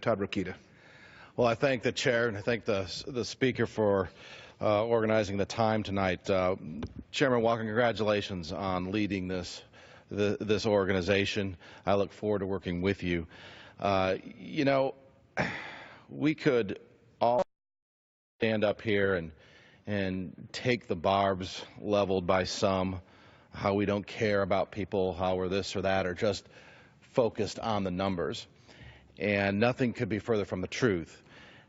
Todd Rokita. Well, I thank the chair and I thank the speaker for organizing the time tonight. Chairman Walker, congratulations on leading this organization. I look forward to working with you. You know, we could all stand up here and take the barbs leveled by some, how we don't care about people, how we're this or that, or just focused on the numbers. And nothing could be further from the truth.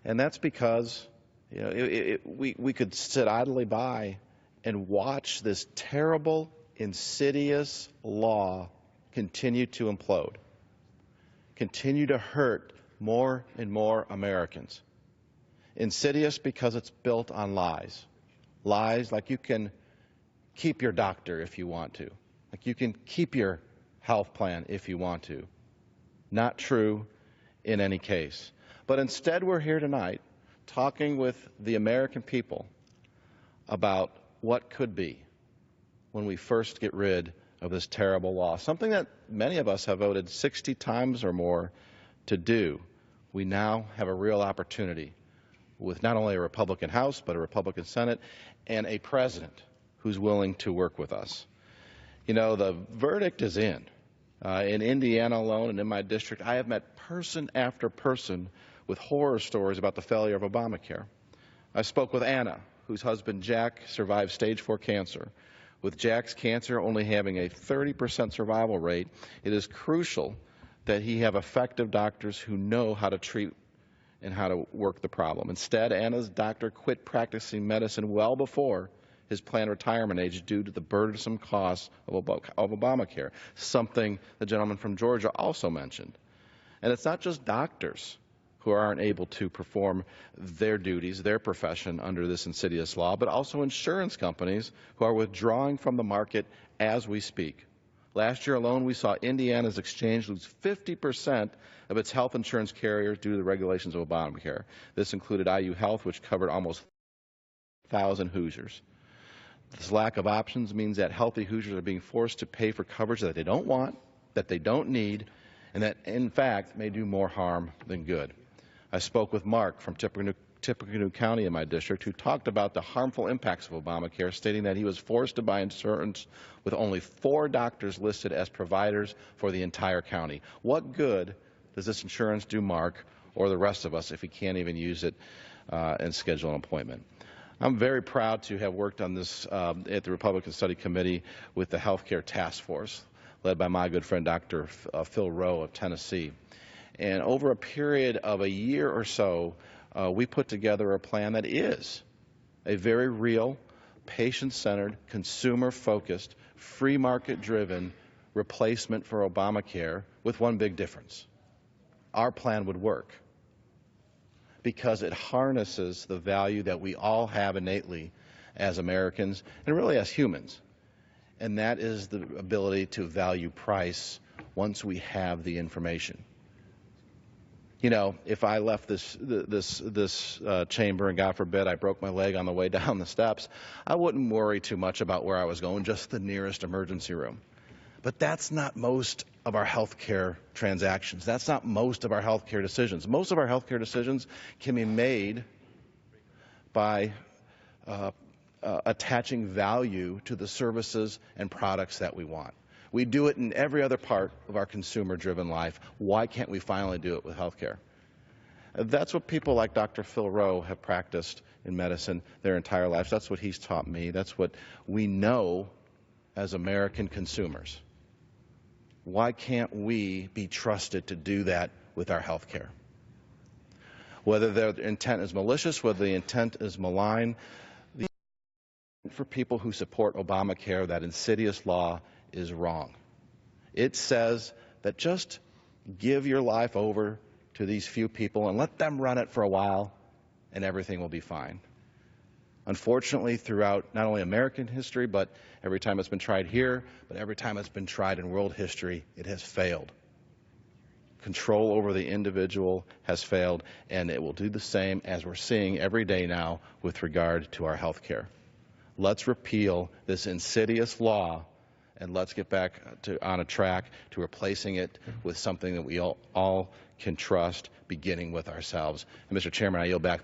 And that's because, you know, we could sit idly by and watch this terrible, insidious law continue to implode, continue to hurt more and more Americans. Insidious because it's built on lies. Lies like you can keep your doctor if you want to, like you can keep your health plan if you want to. Not true in any case. But instead we're here tonight talking with the American people about what could be when we first get rid of this terrible law, something that many of us have voted 60 times or more to do. We now have a real opportunity with not only a Republican House, but a Republican Senate and a president who's willing to work with us. You know, the verdict is in. In Indiana alone and in my district, I have met person after person with horror stories about the failure of Obamacare. I spoke with Anna, whose husband Jack survived stage 4 cancer. With Jack's cancer only having a 30% survival rate, it is crucial that he have effective doctors who know how to treat and how to work the problem. Instead, Anna's doctor quit practicing medicine well before his planned retirement age due to the burdensome costs of Obamacare, something the gentleman from Georgia also mentioned. And it's not just doctors who aren't able to perform their duties, their profession under this insidious law, but also insurance companies who are withdrawing from the market as we speak. Last year alone, we saw Indiana's exchange lose 50% of its health insurance carriers due to the regulations of Obamacare. This included IU Health, which covered almost 1,000 Hoosiers. This lack of options means that healthy Hoosiers are being forced to pay for coverage that they don't want, that they don't need, and that, in fact, may do more harm than good. I spoke with Mark from Tippecanoe County in my district, who talked about the harmful impacts of Obamacare, stating that he was forced to buy insurance with only 4 doctors listed as providers for the entire county. What good does this insurance do Mark or the rest of us if we can't even use it and schedule an appointment? I'm very proud to have worked on this at the Republican Study Committee with the Healthcare Task Force, led by my good friend Dr. Phil Rowe of Tennessee. And over a period of a year or so, we put together a plan that is a very real, patient-centered, consumer-focused, free market-driven replacement for Obamacare with one big difference. Our plan would work because it harnesses the value that we all have innately as Americans and really as humans, and that is the ability to value price once we have the information. You know, if I left this chamber and, God forbid, I broke my leg on the way down the steps, I wouldn't worry too much about where I was going, just the nearest emergency room. But that's not most of our health care transactions. That's not most of our health care decisions. Most of our health care decisions can be made by attaching value to the services and products that we want. We do it in every other part of our consumer-driven life. Why can't we finally do it with health care? That's what people like Dr. Phil Rowe have practiced in medicine their entire lives. That's what he's taught me. That's what we know as American consumers. Why can't we be trusted to do that with our health care? Whether their intent is malicious, whether the intent is malign, for people who support Obamacare, that insidious law is wrong. It says that just give your life over to these few people and let them run it for a while and everything will be fine. Unfortunately, throughout not only American history, but every time it's been tried here, but every time it's been tried in world history, it has failed. Control over the individual has failed, and it will do the same as we're seeing every day now with regard to our health care. Let's repeal this insidious law and let's get back on a track to replacing it with something that we all can trust, beginning with ourselves. And Mr. Chairman, I yield back.